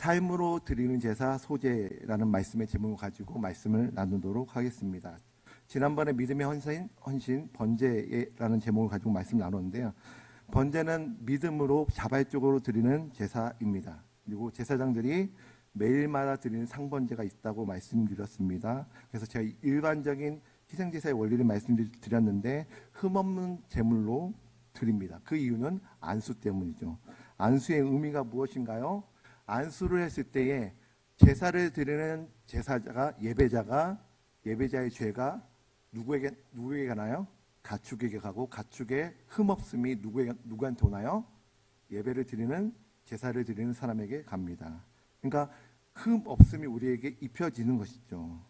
삶으로 드리는 제사 소제라는 말씀의 제목을 가지고 말씀을 나누도록 하겠습니다. 지난번에 믿음의 헌신 번제라는 제목을 가지고 말씀 나눴는데요. 번제는 믿음으로 자발적으로 드리는 제사입니다. 그리고 제사장들이 매일마다 드리는 상번제가 있다고 말씀드렸습니다. 그래서 제가 일반적인 희생제사의 원리를 말씀드렸는데 흠없는 제물로 드립니다. 그 이유는 안수 때문이죠. 안수의 의미가 무엇인가요? 안수를 했을 때에 제사를 드리는 제사자가 예배자의 죄가 누구에게 가나요? 가축에게 가고 가축의 흠없음이 누구한테 오나요? 예배를 드리는 제사를 드리는 사람에게 갑니다. 그러니까 흠없음이 우리에게 입혀지는 것이죠.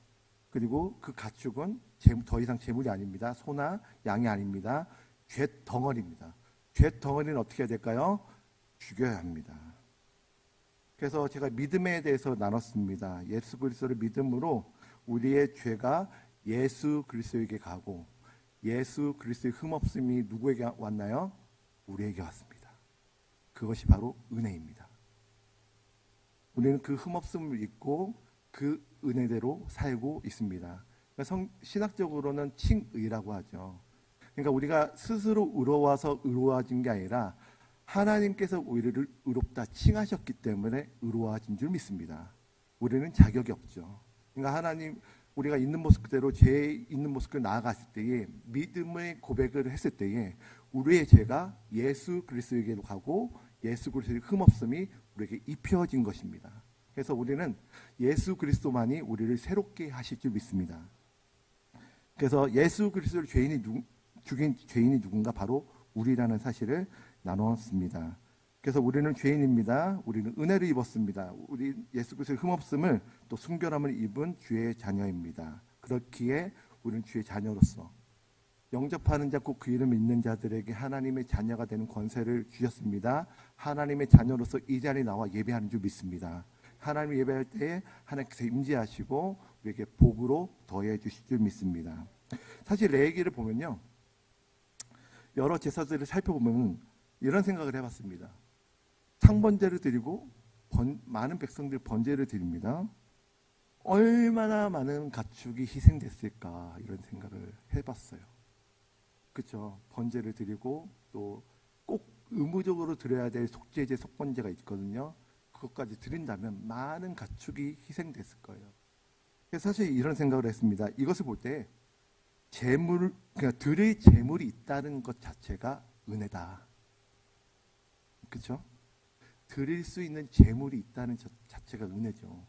그리고 그 가축은 더 이상 제물이 아닙니다. 소나 양이 아닙니다. 죄 덩어리입니다. 죄 덩어리는 어떻게 해야 될까요? 죽여야 합니다. 그래서 제가 믿음에 대해서 나눴습니다. 예수 그리스도를 믿음으로 우리의 죄가 예수 그리스도에게 가고 예수 그리스도의 흠없음이 누구에게 왔나요? 우리에게 왔습니다. 그것이 바로 은혜입니다. 우리는 그 흠없음을 잊고 그 은혜대로 살고 있습니다. 그러니까 신학적으로는 칭의라고 하죠. 그러니까 우리가 스스로 의로워서 의로워진 게 아니라 하나님께서 우리를 의롭다 칭하셨기 때문에 의로워진 줄 믿습니다. 우리는 자격이 없죠. 그러니까 하나님 우리가 있는 모습 그대로 죄 있는 모습 그대로 나아갔을 때에 믿음의 고백을 했을 때에 우리의 죄가 예수 그리스도에게로 가고 예수 그리스도의 흠없음이 우리에게 입혀진 것입니다. 그래서 우리는 예수 그리스도만이 우리를 새롭게 하실 줄 믿습니다. 그래서 예수 그리스도를 죽인 죄인이 누군가 바로 우리라는 사실을 나눴습니다. 그래서 우리는 죄인입니다. 우리는 은혜를 입었습니다. 우리 예수 그리스도의 흠없음을 또 순결함을 입은 주의 자녀입니다. 그렇기에 우리는 주의 자녀로서 영접하는 자 곧 그 이름을 믿는 자들에게 하나님의 자녀가 되는 권세를 주셨습니다. 하나님의 자녀로서 이 자리에 나와 예배하는 줄 믿습니다. 하나님 예배할 때에 하나님께서 임재하시고 우리에게 복으로 더해 주실 줄 믿습니다. 사실 레위기를 보면요, 여러 제사들을 살펴보면 이런 생각을 해봤습니다. 상번제를 드리고 많은 백성들 번제를 드립니다. 얼마나 많은 가축이 희생됐을까 이런 생각을 해봤어요. 그렇죠? 번제를 드리고 또 꼭 의무적으로 드려야 될 속죄제, 속번제가 있거든요. 그것까지 드린다면 많은 가축이 희생됐을 거예요. 그래서 사실 이런 생각을 했습니다. 이것을 볼 때 그러니까 드릴 재물이 있다는 것 자체가 은혜다. 그렇죠? 드릴 수 있는 재물이 있다는 것 자체가 은혜죠.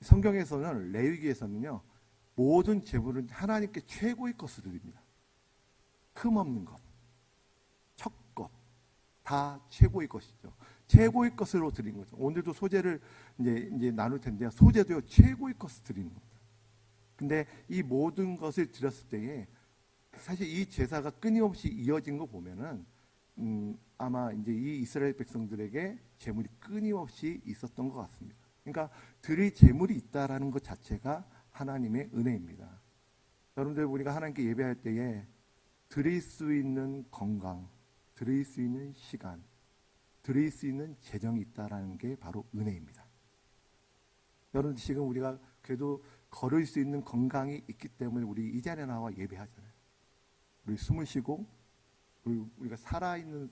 성경에서는 레위기에서는요, 모든 재물은 하나님께 최고의 것을 드립니다. 흠없는 것, 첫 것, 다 최고의 것이죠. 최고의 것으로 드리는 거죠. 오늘도 소제를 이제 나눌 텐데요. 소제도요, 최고의 것을 드리는 겁니다. 근데 이 모든 것을 드렸을 때에 사실 이 제사가 끊임없이 이어진 거 보면은 아마 이제 이 이스라엘 백성들에게 재물이 끊임없이 있었던 것 같습니다. 그러니까 드릴 재물이 있다라는 것 자체가 하나님의 은혜입니다. 여러분들 우리가 하나님께 예배할 때에 드릴 수 있는 건강, 드릴 수 있는 시간, 드릴 수 있는 재정이 있다라는 게 바로 은혜입니다. 여러분 지금 우리가 그래도 걸을 수 있는 건강이 있기 때문에 우리 이 자리에 나와 예배하잖아요. 우리 숨을 쉬고 우리가 살아있는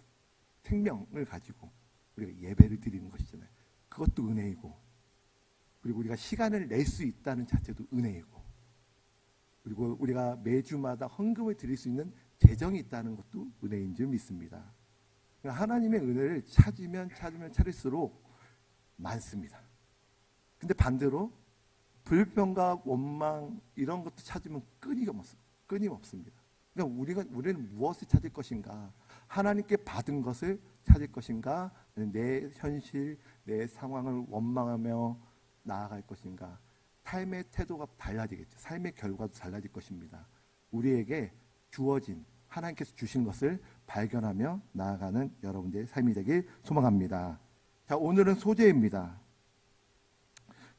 생명을 가지고 우리가 예배를 드리는 것이잖아요. 그것도 은혜이고, 그리고 우리가 시간을 낼 수 있다는 자체도 은혜이고, 그리고 우리가 매주마다 헌금을 드릴 수 있는 재정이 있다는 것도 은혜인 줄 믿습니다. 그러니까 하나님의 은혜를 찾으면 찾을수록 많습니다. 근데 반대로 불평과 원망 이런 것도 찾으면 끊임없습니다. 그러니까 우리는 무엇을 찾을 것인가? 하나님께 받은 것을 찾을 것인가? 내 현실, 내 상황을 원망하며 나아갈 것인가? 삶의 태도가 달라지겠죠. 삶의 결과도 달라질 것입니다. 우리에게 주어진 하나님께서 주신 것을 발견하며 나아가는 여러분들의 삶이 되길 소망합니다. 자, 오늘은 소제입니다.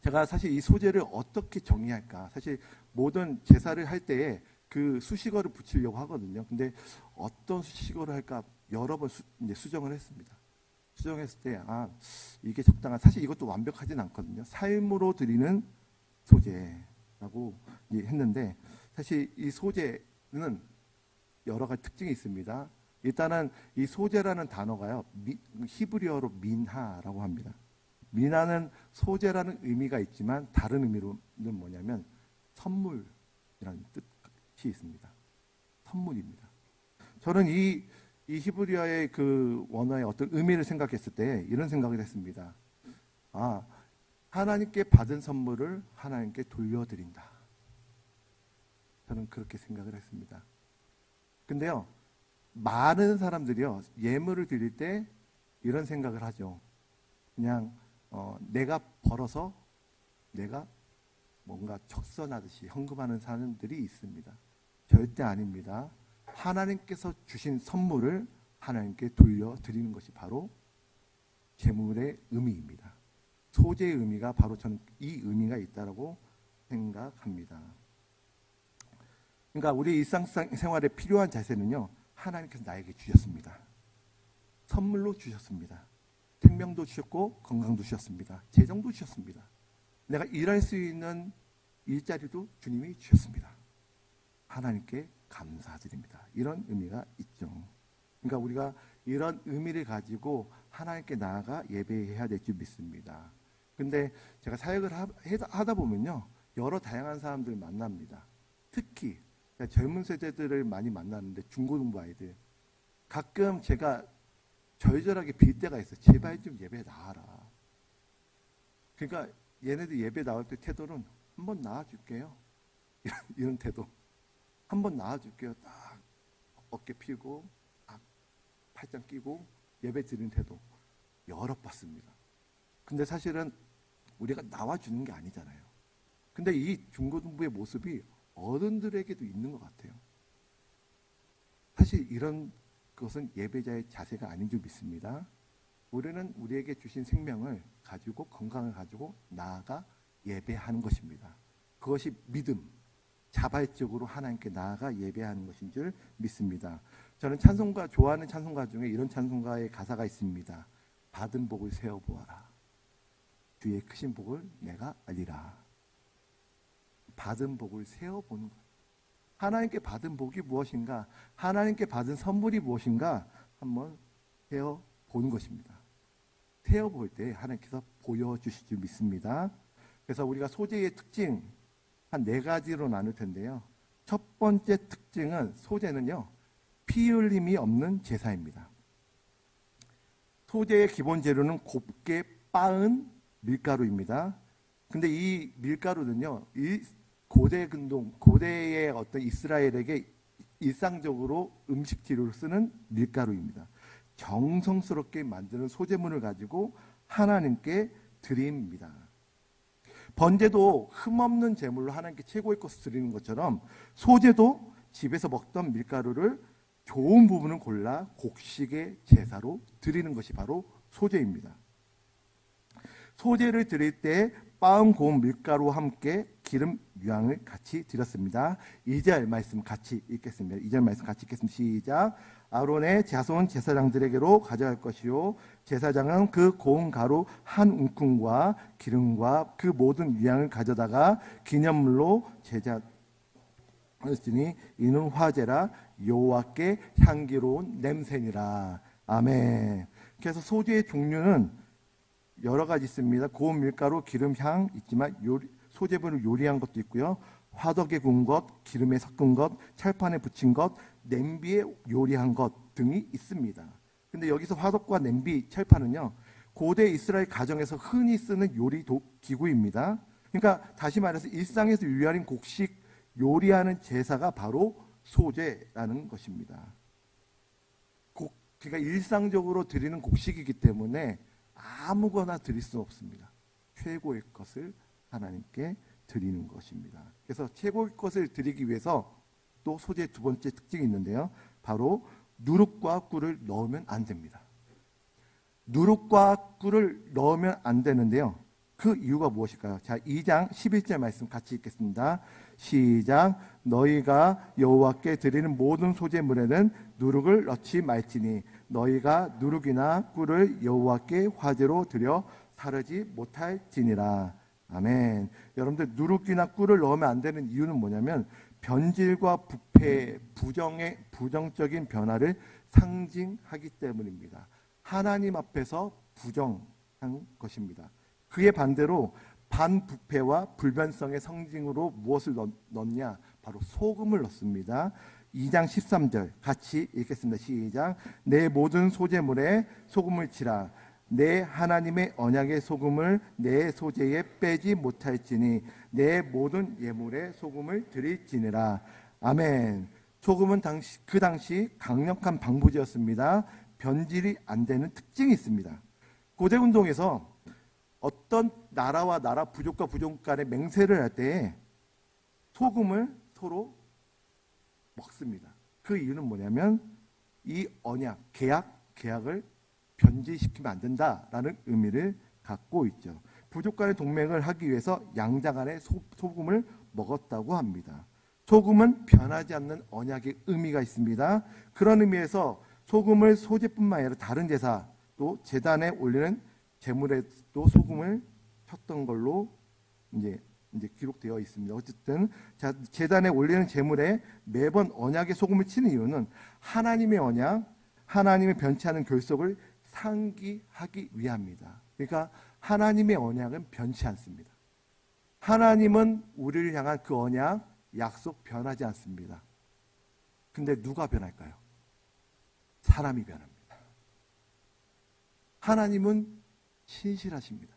제가 사실 이 소제를 어떻게 정리할까? 사실 모든 제사를 할 때에 그 수식어를 붙이려고 하거든요. 근데 어떤 수식어를 할까 여러 번 이제 수정을 했습니다. 추정했을 때 이게 적당한, 사실 이것도 완벽하진 않거든요. 삶으로 드리는 소재라고 했는데, 사실 이 소재는 여러 가지 특징이 있습니다. 일단은 이 소재라는 단어가요, 히브리어로 민하라고 합니다. 민하는 소재라는 의미가 있지만 다른 의미로는 뭐냐면 선물이라는 뜻이 있습니다. 선물입니다. 저는 이 히브리어의 그 원어의 어떤 의미를 생각했을 때 이런 생각을 했습니다. 하나님께 받은 선물을 하나님께 돌려드린다. 저는 그렇게 생각을 했습니다. 근데요, 많은 사람들이요, 예물을 드릴 때 이런 생각을 하죠. 그냥 내가 벌어서 내가 뭔가 적선하듯이 헌금하는 사람들이 있습니다. 절대 아닙니다. 하나님께서 주신 선물을 하나님께 돌려드리는 것이 바로 제물의 의미입니다. 소재의 의미가 바로 저는 이 의미가 있다고 생각합니다. 그러니까 우리 일상생활에 필요한 자세는요, 하나님께서 나에게 주셨습니다. 선물로 주셨습니다. 생명도 주셨고 건강도 주셨습니다. 재정도 주셨습니다. 내가 일할 수 있는 일자리도 주님이 주셨습니다. 하나님께 감사드립니다. 이런 의미가 있죠. 그러니까 우리가 이런 의미를 가지고 하나님께 나아가 예배해야 될 줄 믿습니다. 근데 제가 사역을 하다 보면요, 여러 다양한 사람들을 만납니다. 특히 젊은 세대들을 많이 만나는데, 중고등부 아이들, 가끔 제가 절절하게 빌 때가 있어요. 제발 좀 예배 나와라. 그러니까 얘네들 예배 나올 때 태도는 한번 나와줄게요. 이런 태도. 한번 나와줄게요. 딱 어깨 펴고 딱 팔짱 끼고 예배 드리는 태도 여러 봤습니다. 근데 사실은 우리가 나와주는 게 아니잖아요. 근데 이 중고등부의 모습이 어른들에게도 있는 것 같아요. 사실 이런 것은 예배자의 자세가 아닌 줄 믿습니다. 우리는 우리에게 주신 생명을 가지고, 건강을 가지고 나아가 예배하는 것입니다. 그것이 믿음, 자발적으로 하나님께 나아가 예배하는 것인 줄 믿습니다. 저는 찬송가, 좋아하는 찬송가 중에 이런 찬송가의 가사가 있습니다. 받은 복을 세어보아라. 주의 크신 복을 내가 알리라. 받은 복을 세어보는 것. 하나님께 받은 복이 무엇인가, 하나님께 받은 선물이 무엇인가 한번 세어보는 것입니다. 세어볼 때 하나님께서 보여주실 줄 믿습니다. 그래서 우리가 소재의 특징 한 4가지로 나눌 텐데요. 첫 번째 특징은, 소재는요, 피 흘림이 없는 제사입니다. 소재의 기본 재료는 곱게 빻은 밀가루입니다. 근데 이 밀가루는요, 고대의 어떤 이스라엘에게 일상적으로 음식 재료로 쓰는 밀가루입니다. 정성스럽게 만드는 소재물을 가지고 하나님께 드립니다. 번제도 흠없는 제물로 하나님께 최고의 것을 드리는 것처럼, 소재도 집에서 먹던 밀가루를 좋은 부분을 골라 곡식의 제사로 드리는 것이 바로 소재입니다. 소재를 드릴 때 빻은 고운 밀가루와 함께 기름 유향을 같이 드렸습니다. 2절 말씀 같이 읽겠습니다. 2절 말씀 같이 읽겠습니다. 시작. 아론의 자손 제사장들에게로 가져갈 것이요, 제사장은 그 고운 가루 한 움큼과 기름과 그 모든 유향을 가져다가 기념물로 제자 으니 이는 화제라, 여호와께 향기로운 냄새니라. 아멘. 그래서 소재의 종류는 여러 가지 있습니다. 고운 밀가루, 기름, 향 있지만 소재물을 요리한 것도 있고요. 화덕에 구운 것, 기름에 섞은 것, 철판에 붙인 것, 냄비에 요리한 것 등이 있습니다. 근데 여기서 화덕과 냄비, 철판은요, 고대 이스라엘 가정에서 흔히 쓰는 요리 기구입니다. 그러니까 다시 말해서 일상에서 유효한 곡식 요리하는 제사가 바로 소재라는 것입니다. 그러니까 일상적으로 드리는 곡식이기 때문에 아무거나 드릴 수 없습니다. 최고의 것을 하나님께 드리는 것입니다. 그래서 최고의 것을 드리기 위해서 또 소재의 두 번째 특징이 있는데요. 바로 누룩과 꿀을 넣으면 안 됩니다. 누룩과 꿀을 넣으면 안 되는데요. 그 이유가 무엇일까요? 자, 2장 11절 말씀 같이 읽겠습니다. 시작. 너희가 여호와께 드리는 모든 소재물에는 누룩을 넣지 말지니 너희가 누룩이나 꿀을 여호와께 화제로 드려 사르지 못할지니라. 아멘. 여러분들 누룩이나 꿀을 넣으면 안 되는 이유는 뭐냐면 변질과 부패, 부정적인 변화를 상징하기 때문입니다. 하나님 앞에서 부정한 것입니다. 그의 반대로 반부패와 불변성의 상징으로 무엇을 넣냐? 바로 소금을 넣습니다. 2장 13절 같이 읽겠습니다. 시작. 내 모든 소재물에 소금을 치라. 내 하나님의 언약의 소금을 내 소재에 빼지 못할지니 내 모든 예물에 소금을 드릴지니라. 아멘. 소금은 그 당시 강력한 방부제였습니다. 변질이 안 되는 특징이 있습니다. 고대 운동에서 어떤 나라와 나라, 부족과 부족 간의 맹세를 할 때 소금을 서로 먹습니다. 그 이유는 뭐냐면 이 언약, 계약을 변질시키면 안 된다라는 의미를 갖고 있죠. 부족 간의 동맹을 하기 위해서 양자 간에 소금을 먹었다고 합니다. 소금은 변하지 않는 언약의 의미가 있습니다. 그런 의미에서 소금을 소재뿐만 아니라 다른 제사, 또 제단에 올리는 제물에도 소금을 쳤던 걸로 이제 기록되어 있습니다. 어쨌든 제단에 올리는 제물에 매번 언약의 소금을 치는 이유는 하나님의 언약, 하나님의 변치 않은 결속을 상기하기 위함입니다. 그러니까 하나님의 언약은 변치 않습니다. 하나님은 우리를 향한 그 언약, 약속 변하지 않습니다. 근데 누가 변할까요? 사람이 변합니다. 하나님은 신실하십니다.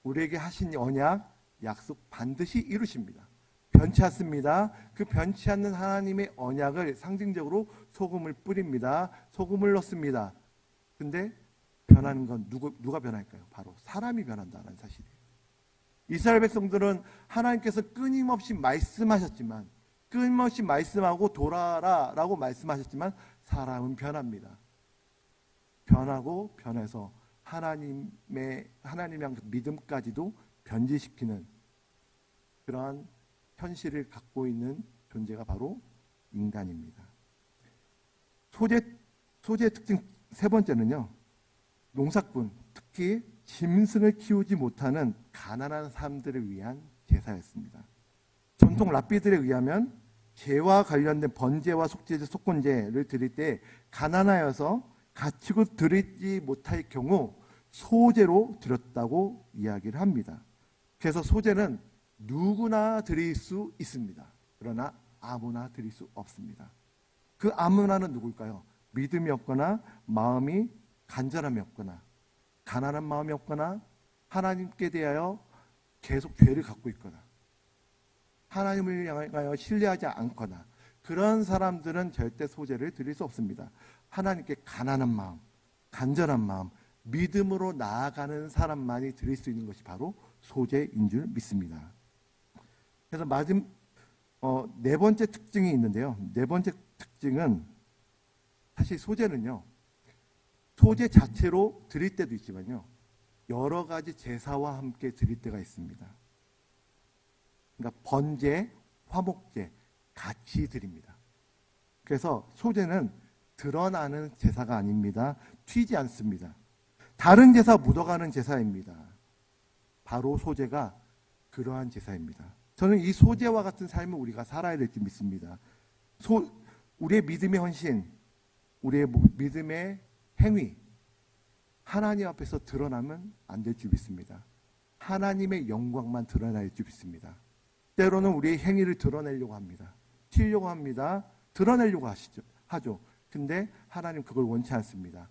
우리에게 하신 언약, 약속 반드시 이루십니다. 변치 않습니다. 그 변치 않는 하나님의 언약을 상징적으로 소금을 뿌립니다. 소금을 넣습니다. 근데 변하는 건 누가 변할까요? 바로 사람이 변한다는 사실이에요. 이스라엘 백성들은 하나님께서 끊임없이 말씀하셨지만, 끊임없이 말씀하고 돌아라라고 말씀하셨지만 사람은 변합니다. 변하고 변해서 하나님의 믿음까지도 변질시키는 그러한 현실을 갖고 있는 존재가 바로 인간입니다. 소재의 특징 세 번째는요, 농사꾼, 특히 짐승을 키우지 못하는 가난한 사람들을 위한 제사였습니다. 전통 랍비들에 의하면 죄와 관련된 번제와 속죄제, 속건제를 드릴 때 가난하여서 가치고 드리지 못할 경우 소제로 드렸다고 이야기를 합니다. 그래서 소제는 누구나 드릴 수 있습니다. 그러나 아무나 드릴 수 없습니다. 그 아무나는 누굴까요? 믿음이 없거나 마음이 간절함이 없거나 가난한 마음이 없거나 하나님께 대하여 계속 죄를 갖고 있거나 하나님을 향하여 신뢰하지 않거나 그런 사람들은 절대 소제를 드릴 수 없습니다. 하나님께 가난한 마음, 간절한 마음, 믿음으로 나아가는 사람만이 드릴 수 있는 것이 바로 소제인 줄 믿습니다. 그래서 네 번째 특징이 있는데요. 네 번째 특징은 사실 소제는요, 소제 자체로 드릴 때도 있지만요, 여러 가지 제사와 함께 드릴 때가 있습니다. 그러니까 번제, 화목제 같이 드립니다. 그래서 소제는 드러나는 제사가 아닙니다. 튀지 않습니다. 다른 제사 묻어가는 제사입니다. 바로 소제가 그러한 제사입니다. 저는 이 소제와 같은 삶을 우리가 살아야 될 줄 믿습니다. 우리의 믿음의 헌신, 우리의 믿음의 행위, 하나님 앞에서 드러나면 안 될 줄 믿습니다. 하나님의 영광만 드러날 줄 믿습니다. 때로는 우리의 행위를 드러내려고 합니다. 튀려고 합니다. 드러내려고 하죠. 근데 하나님 그걸 원치 않습니다.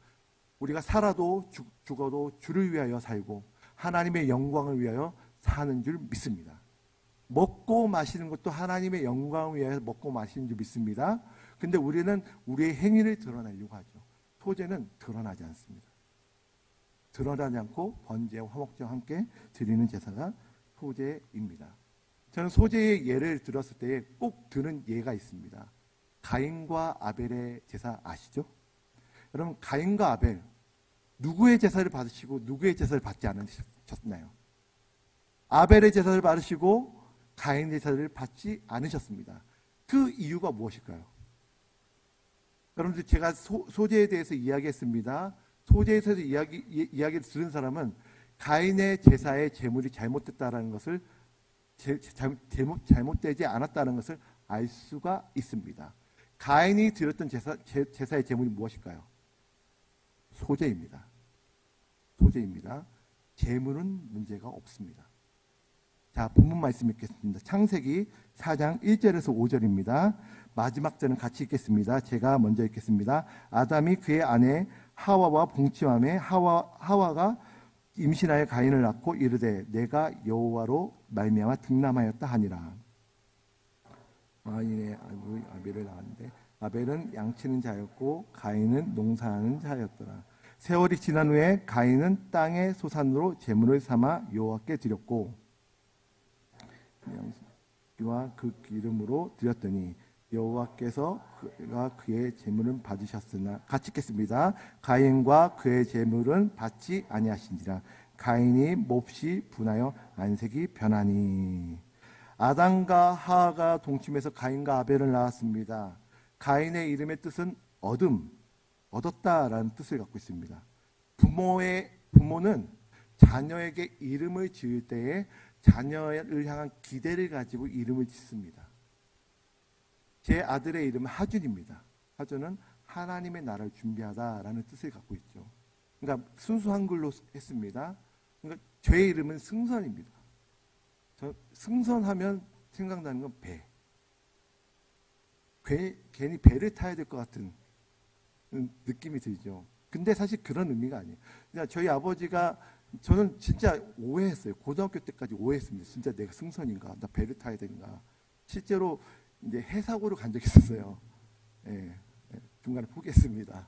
우리가 살아도 죽어도 주를 위하여 살고 하나님의 영광을 위하여 사는 줄 믿습니다. 먹고 마시는 것도 하나님의 영광을 위하여 먹고 마시는 줄 믿습니다. 근데 우리는 우리의 행위를 드러내려고 하죠. 소제는 드러나지 않습니다. 드러나지 않고 번제와 화목제와 함께 드리는 제사가 소제입니다. 저는 소제의 예를 들었을 때 꼭 드는 예가 있습니다. 가인과 아벨의 제사 아시죠? 여러분, 가인과 아벨 누구의 제사를 받으시고 누구의 제사를 받지 않으셨나요? 아벨의 제사를 받으시고 가인의 제사를 받지 않으셨습니다. 그 이유가 무엇일까요? 여러분들 제가 소재에 대해서 이야기했습니다. 소재에서 이야기를 들은 사람은 가인의 제사의 제물이 잘못됐다라는 것을 잘못되지 않았다는 것을 알 수가 있습니다. 가인이 드렸던 제사의 제물이 무엇일까요? 소재입니다. 소재입니다. 제물은 문제가 없습니다. 자, 본문 말씀 읽겠습니다. 창세기 4장 1절에서 5절입니다. 마지막 절은 같이 읽겠습니다. 제가 먼저 읽겠습니다. 아담이 그의 아내 하와와 봉치함에 하와가 임신하여 가인을 낳고 이르되 내가 여호와로 말미암아 득남하였다 하니라. 가인의 아벨을 낳았는데 아벨은 양치는 자였고 가인은 농사하는 자였더라. 세월이 지난 후에 가인은 땅의 소산으로 제물을 삼아 여호와께 드렸고 양식과 그 기름으로 드렸더니 여호와께서 그가 그의 제물은 받으셨으나 같이 읽겠습니다. 가인과 그의 제물은 받지 아니하신지라. 가인이 몹시 분하여 안색이 변하니. 아담과 하와가 동침해서 가인과 아벨을 낳았습니다. 가인의 이름의 뜻은 얻었다라는 뜻을 갖고 있습니다. 부모는 자녀에게 이름을 지을 때에 자녀를 향한 기대를 가지고 이름을 짓습니다. 제 아들의 이름은 하준입니다. 하준은 하나님의 나라를 준비하다라는 뜻을 갖고 있죠. 그러니까 순수 한글로 했습니다. 그러니까 제 이름은 승선입니다. 승선하면 생각나는 건 배. 괜히 배를 타야 될 것 같은 느낌이 들죠. 근데 사실 그런 의미가 아니에요. 그러니까 저희 아버지가 저는 진짜 오해했어요. 고등학교 때까지 오해했습니다. 진짜 내가 승선인가? 나 배를 타야 되는가? 실제로 이제 해사고를 간 적이 있었어요. 중간에 포기했습니다.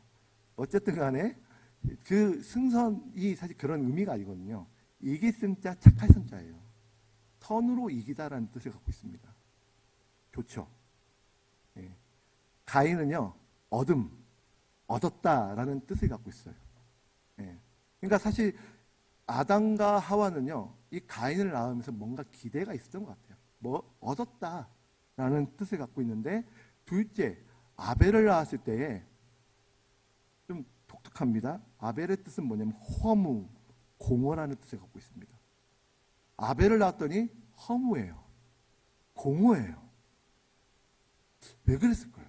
어쨌든 간에 그 승선이 사실 그런 의미가 아니거든요. 이길 승자, 착할 승자예요. 선으로 이기다라는 뜻을 갖고 있습니다. 좋죠. 가인은요, 얻었다라는 뜻을 갖고 있어요. 그러니까 사실 아담과 하와는요, 이 가인을 낳으면서 뭔가 기대가 있었던 것 같아요. 얻었다라는 뜻을 갖고 있는데, 둘째, 아벨을 낳았을 때에 좀 독특합니다. 아벨의 뜻은 뭐냐면 허무, 공허라는 뜻을 갖고 있습니다. 아벨을 낳았더니 허무해요. 공허해요. 왜 그랬을까요?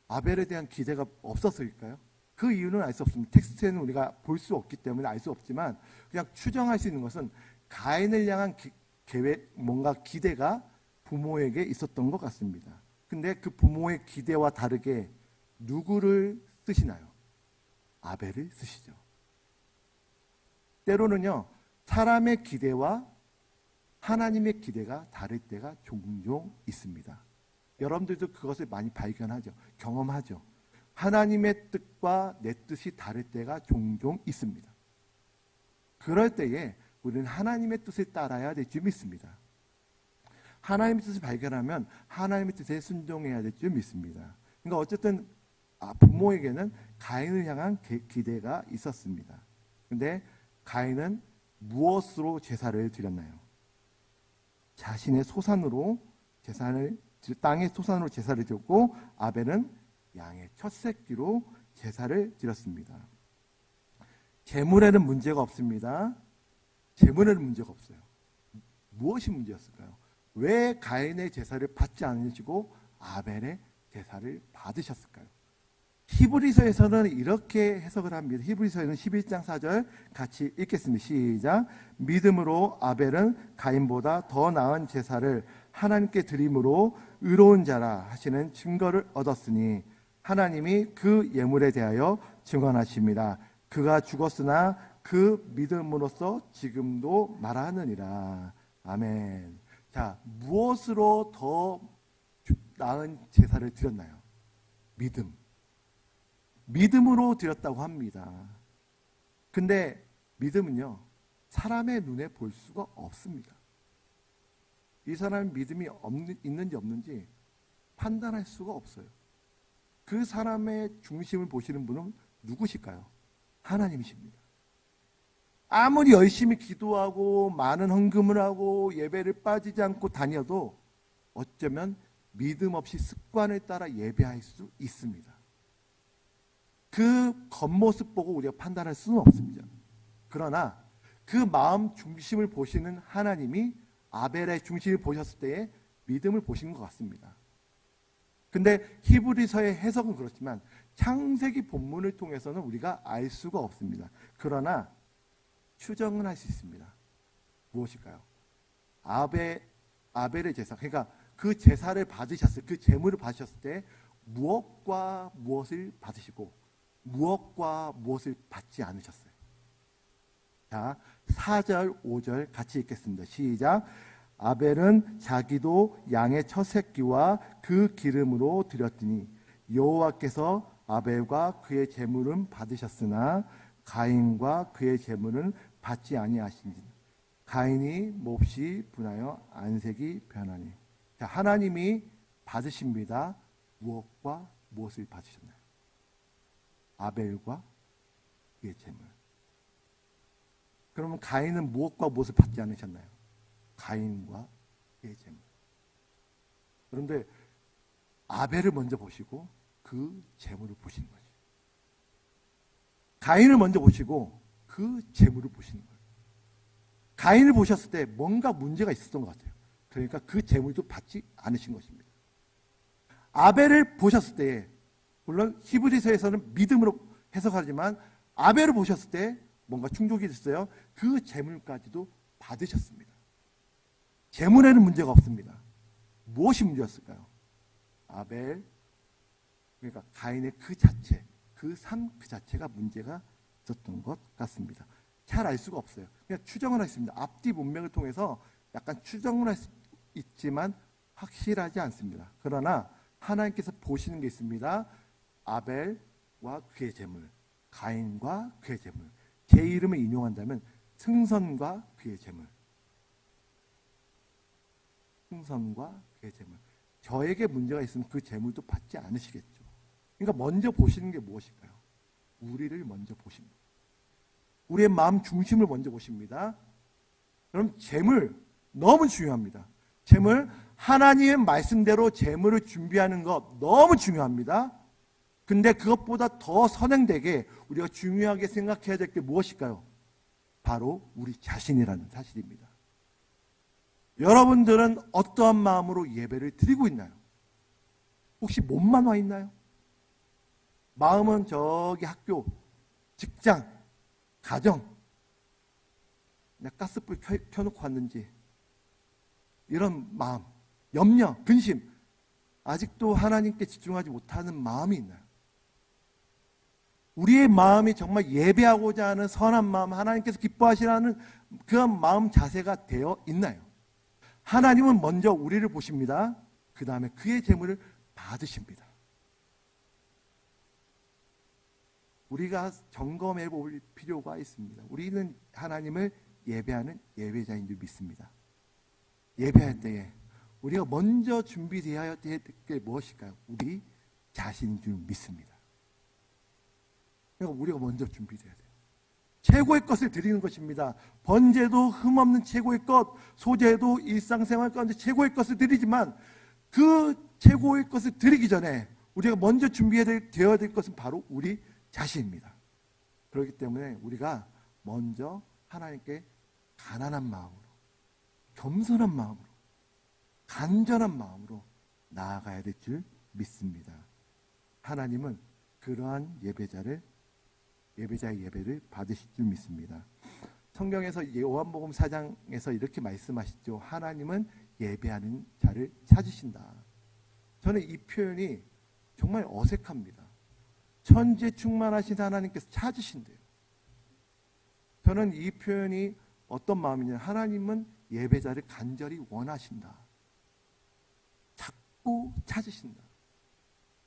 아벨에 대한 기대가 없었을까요? 그 이유는 알 수 없습니다. 텍스트에는 우리가 볼 수 없기 때문에 알 수 없지만 그냥 추정할 수 있는 것은 가인을 향한 뭔가 기대가 부모에게 있었던 것 같습니다. 근데 그 부모의 기대와 다르게 누구를 쓰시나요? 아벨을 쓰시죠. 때로는요, 사람의 기대와 하나님의 기대가 다를 때가 종종 있습니다. 여러분들도 그것을 많이 발견하죠. 경험하죠. 하나님의 뜻과 내 뜻이 다를 때가 종종 있습니다. 그럴 때에 우리는 하나님의 뜻을 따라야 될 줄 믿습니다. 하나님의 뜻을 발견하면 하나님의 뜻에 순종해야 될 줄 믿습니다. 그러니까 어쨌든 부모에게는 가인을 향한 기대가 있었습니다. 그런데 가인은 무엇으로 제사를 드렸나요? 자신의 소산으로 땅의 소산으로 제사를 드렸고, 아벨은 양의 첫 새끼로 제사를 드렸습니다. 제물에는 문제가 없습니다. 제물에는 문제가 없어요. 무엇이 문제였을까요? 왜 가인의 제사를 받지 않으시고 아벨의 제사를 받으셨을까요? 히브리서에서는 이렇게 해석을 합니다. 히브리서에는 11장 4절 같이 읽겠습니다. 시작. 믿음으로 아벨은 가인보다 더 나은 제사를 하나님께 드림으로 의로운 자라 하시는 증거를 얻었으니 하나님이 그 예물에 대하여 증언하십니다. 그가 죽었으나 그 믿음으로써 지금도 말하느니라. 아멘. 자, 무엇으로 더 나은 제사를 드렸나요? 믿음으로 드렸다고 합니다. 근데 믿음은요, 사람의 눈에 볼 수가 없습니다. 이 사람의 믿음이 있는지 없는지 판단할 수가 없어요. 그 사람의 중심을 보시는 분은 누구실까요? 하나님이십니다. 아무리 열심히 기도하고 많은 헌금을 하고 예배를 빠지지 않고 다녀도 어쩌면 믿음 없이 습관을 따라 예배할 수 있습니다. 그 겉모습 보고 우리가 판단할 수는 없습니다. 그러나 그 마음 중심을 보시는 하나님이 아벨의 중심을 보셨을 때에 믿음을 보신 것 같습니다. 근데 히브리서의 해석은 그렇지만 창세기 본문을 통해서는 우리가 알 수가 없습니다. 그러나 추정은 할 수 있습니다. 무엇일까요? 아벨의 제사, 그러니까 그 제사를 받으셨을, 그 제물을 받으셨을 때 무엇과 무엇을 받으시고 무엇과 무엇을 받지 않으셨어요. 자, 4절, 5절 같이 읽겠습니다. 시작. 아벨은 자기도 양의 첫 새끼와 그 기름으로 드렸더니 여호와께서 아벨과 그의 제물은 받으셨으나 가인과 그의 제물은 받지 아니하시니 가인이 몹시 분하여 안색이 변하니. 자, 하나님이 받으십니다. 무엇과 무엇을 받으셨나요? 아벨과 그의 제물. 그러면 가인은 무엇과 무엇을 받지 않으셨나요? 가인과 그의 제물. 그런데 아벨을 먼저 보시고 그 제물을 보시는 거죠. 가인을 먼저 보시고 그 제물을 보시는 거예요. 가인을 보셨을 때 뭔가 문제가 있었던 것 같아요. 그러니까 그 제물도 받지 않으신 것입니다. 아벨을 보셨을 때, 물론 히브리서에서는 믿음으로 해석하지만 아벨을 보셨을 때 뭔가 충족이 됐어요. 그 제물까지도 받으셨습니다. 제물에는 문제가 없습니다. 무엇이 문제였을까요? 아벨, 그러니까 가인의 그 자체, 그 삶 그 자체가 문제가 있었던 것 같습니다. 잘 알 수가 없어요. 그냥 추정을 할 수 있습니다. 앞뒤 문맥을 통해서 약간 추정을 할 수 있지만 확실하지 않습니다. 그러나 하나님께서 보시는 게 있습니다. 아벨과 그의 제물, 가인과 그의 제물. 제 이름을 인용한다면 승선과 그의 제물. 승선과 그의 제물. 저에게 문제가 있으면 그 제물도 받지 않으시겠죠. 그러니까 먼저 보시는 게 무엇일까요? 우리를 먼저 보십니다. 우리의 마음 중심을 먼저 보십니다. 그럼 제물 너무 중요합니다. 제물, 하나님의 말씀대로 제물을 준비하는 것 너무 중요합니다. 근데 그것보다 더 선행되게 우리가 중요하게 생각해야 될 게 무엇일까요? 바로 우리 자신이라는 사실입니다. 여러분들은 어떠한 마음으로 예배를 드리고 있나요? 혹시 몸만 와 있나요? 마음은 저기 학교, 직장, 가정, 그냥 가스불 켜놓고 왔는지 이런 마음, 염려, 근심, 아직도 하나님께 집중하지 못하는 마음이 있나요? 우리의 마음이 정말 예배하고자 하는 선한 마음, 하나님께서 기뻐하시라는 그런 마음 자세가 되어 있나요? 하나님은 먼저 우리를 보십니다. 그 다음에 그의 제물을 받으십니다. 우리가 점검해 볼 필요가 있습니다. 우리는 하나님을 예배하는 예배자인 줄 믿습니다. 예배할 때에 우리가 먼저 준비되어야 될 게 무엇일까요? 우리 자신인 줄 믿습니다. 그러니까 우리가 먼저 준비되어야 돼요. 최고의 것을 드리는 것입니다. 번제도 흠없는 최고의 것, 소제도 일상생활 가운데 최고의 것을 드리지만 그 최고의 것을 드리기 전에 우리가 먼저 준비되어야 될 것은 바로 우리 자신입니다. 그렇기 때문에 우리가 먼저 하나님께 가난한 마음으로, 겸손한 마음으로, 간절한 마음으로 나아가야 될 줄 믿습니다. 하나님은 그러한 예배자의 예배를 받으실 줄 믿습니다. 성경에서 요한복음 4장에서 이렇게 말씀하시죠. 하나님은 예배하는 자를 찾으신다. 저는 이 표현이 정말 어색합니다. 천지에 충만하신 하나님께서 찾으신대요. 저는 이 표현이 어떤 마음이냐, 하나님은 예배자를 간절히 원하신다. 자꾸 찾으신다.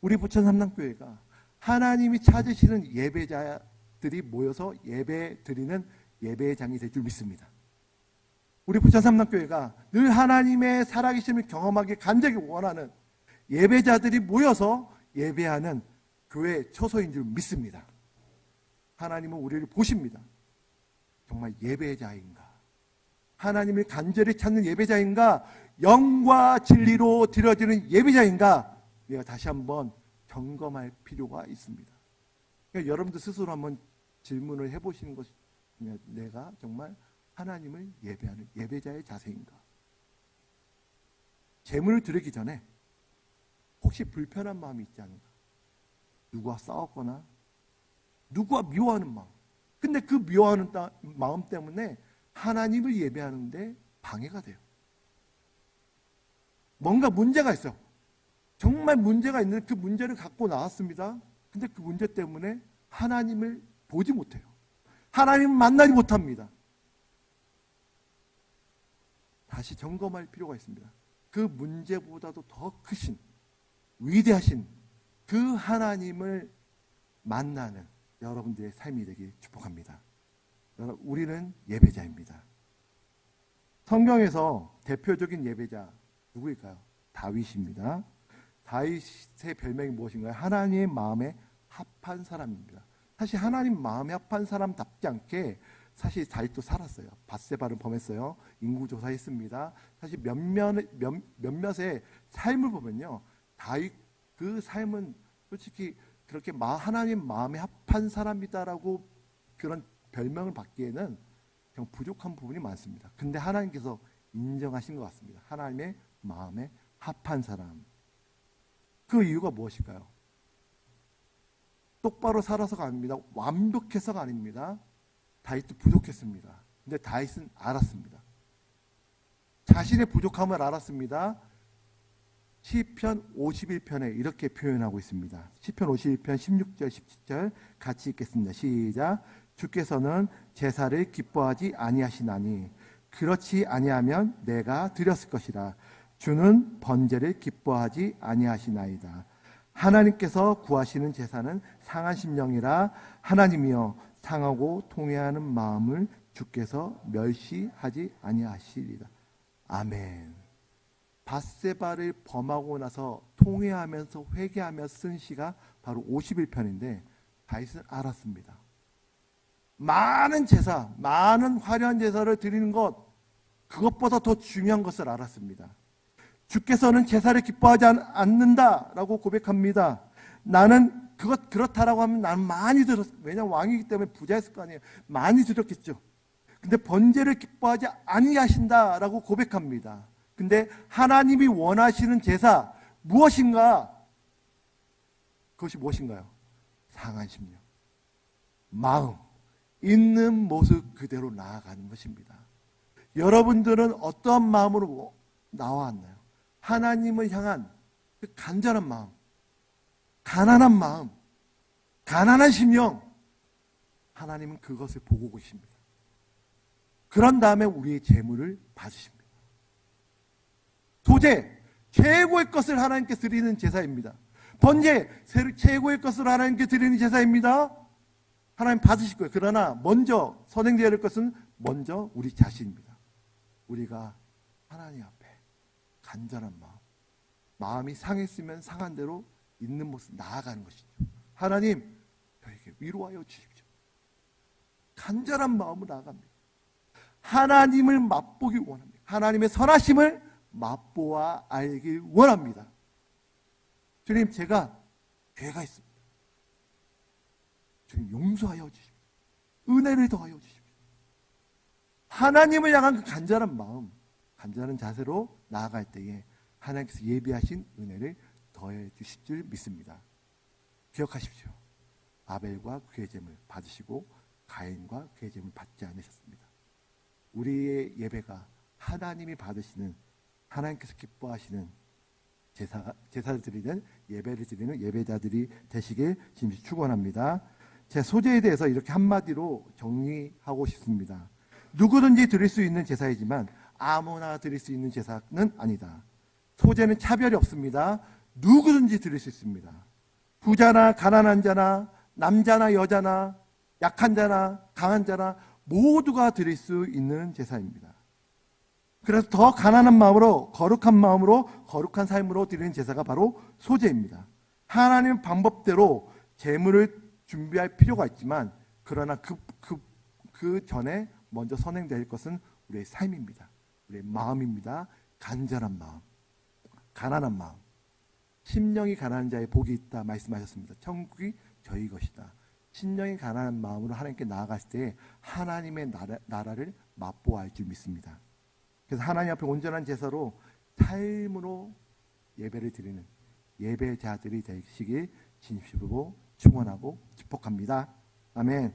우리 부천 삼랑교회가 하나님이 찾으시는 예배자들이 모여서 예배 드리는 예배장이 될 줄 믿습니다. 우리 부천 삼랑교회가 늘 하나님의 살아계심을 경험하기 간절히 원하는 예배자들이 모여서 예배하는 교회 처소인 줄 믿습니다. 하나님은 우리를 보십니다. 정말 예배자인가? 하나님을 간절히 찾는 예배자인가? 영과 진리로 드려지는 예배자인가? 내가 다시 한번 점검할 필요가 있습니다. 그러니까 여러분들 스스로 한번 질문을 해보시는 것이, 내가 정말 하나님을 예배하는 예배자의 자세인가? 제물을 드리기 전에 혹시 불편한 마음이 있지 않은가? 누구와 싸웠거나 누구와 미워하는 마음. 근데 그 미워하는 마음 때문에 하나님을 예배하는데 방해가 돼요. 뭔가 문제가 있어요. 정말 문제가 있는데 그 문제를 갖고 나왔습니다. 근데 그 문제 때문에 하나님을 보지 못해요. 하나님을 만나지 못합니다. 다시 점검할 필요가 있습니다. 그 문제보다도 더 크신, 위대하신 그 하나님을 만나는 여러분들의 삶이 되길 축복합니다. 우리는 예배자입니다. 성경에서 대표적인 예배자 누구일까요? 다윗입니다. 다윗의 별명이 무엇인가요? 하나님의 마음에 합한 사람입니다. 사실 하나님 마음에 합한 사람답지 않게 사실 다윗도 살았어요. 밧세바를 범했어요. 인구조사했습니다. 사실 몇몇의 삶을 보면요, 다윗 그 삶은 솔직히 그렇게 하나님 마음에 합한 사람이다라고 그런 별명을 받기에는 좀 부족한 부분이 많습니다. 근데 하나님께서 인정하신 것 같습니다. 하나님의 마음에 합한 사람. 그 이유가 무엇일까요? 똑바로 살아서가 아닙니다. 완벽해서가 아닙니다. 다윗도 부족했습니다. 근데 다윗은 알았습니다. 자신의 부족함을 알았습니다. 시편 51편에 이렇게 표현하고 있습니다. 시편 51편 16절 17절 같이 읽겠습니다. 시작. 주께서는 제사를 기뻐하지 아니하시나니 그렇지 아니하면 내가 드렸을 것이라. 주는 번제를 기뻐하지 아니하시나이다. 하나님께서 구하시는 제사는 상한 심령이라. 하나님이여 상하고 통회하는 마음을 주께서 멸시하지 아니하시리라. 아멘. 밧세바를 범하고 나서 통회하면서 회개하며 쓴 시가 바로 51편인데 다윗은 알았습니다. 많은 제사, 많은 화려한 제사를 드리는 것, 그것보다 더 중요한 것을 알았습니다. 주께서는 제사를 기뻐하지 않는다라고 고백합니다. 나는 그렇다라고 하면 나는 많이 들었어요. 왜냐하면 왕이기 때문에 부자였을 거 아니에요. 많이 드렸겠죠. 근데 번제를 기뻐하지 아니하신다라고 고백합니다. 근데 하나님이 원하시는 제사 무엇인가? 그것이 무엇인가요? 상한 심령, 마음, 있는 모습 그대로 나아가는 것입니다. 여러분들은 어떠한 마음으로 나왔나요? 하나님을 향한 그 간절한 마음, 가난한 마음, 가난한 심령, 하나님은 그것을 보고 계십니다. 그런 다음에 우리의 재물을 받으십니다. 소제, 최고의 것을 하나님께 드리는 제사입니다. 번제, 최고의 것을 하나님께 드리는 제사입니다. 하나님 받으실 거예요. 그러나 먼저 선행되어야 할 것은 먼저 우리 자신입니다. 우리가 하나님 앞에 간절한 마음, 마음이 상했으면 상한 대로 있는 모습 나아가는 것이죠. 하나님, 저에게 위로하여 주십시오. 간절한 마음으로 나아갑니다. 하나님을 맛보기 원합니다. 하나님의 선하심을 맛보아 알길 원합니다. 주님, 제가 죄가 있습니다. 주님, 용서하여 주십시오. 은혜를 더하여 주십시오. 하나님을 향한 그 간절한 마음, 간절한 자세로 나아갈 때에 하나님께서 예비하신 은혜를 더해 주실 줄 믿습니다. 기억하십시오. 아벨과 그의 제물 받으시고 가인과 그의 제물 받지 않으셨습니다. 우리의 예배가 하나님이 받으시는, 하나님께서 기뻐하시는 제사를 드리는, 예배를 드리는 예배자들이 되시길 진심 축원합니다. 제 소재에 대해서 이렇게 한마디로 정리하고 싶습니다. 누구든지 드릴 수 있는 제사이지만 아무나 드릴 수 있는 제사는 아니다. 소재는 차별이 없습니다. 누구든지 드릴 수 있습니다. 부자나 가난한 자나 남자나 여자나 약한 자나 강한 자나 모두가 드릴 수 있는 제사입니다. 그래서 더 가난한 마음으로, 거룩한 마음으로, 거룩한 삶으로 드리는 제사가 바로 소제입니다. 하나님 방법대로 제물을 준비할 필요가 있지만, 그러나 그 전에 먼저 선행될 것은 우리의 삶입니다. 우리의 마음입니다. 간절한 마음, 가난한 마음, 심령이 가난한 자의 복이 있다 말씀하셨습니다. 천국이 저희 것이다. 심령이 가난한 마음으로 하나님께 나아갔을 때 하나님의 나라를 맛보아할 줄 믿습니다. 그래서 하나님 앞에 온전한 제사로 삶으로 예배를 드리는 예배자들이 되시길 진심으로 축원하고 축복합니다. 아멘.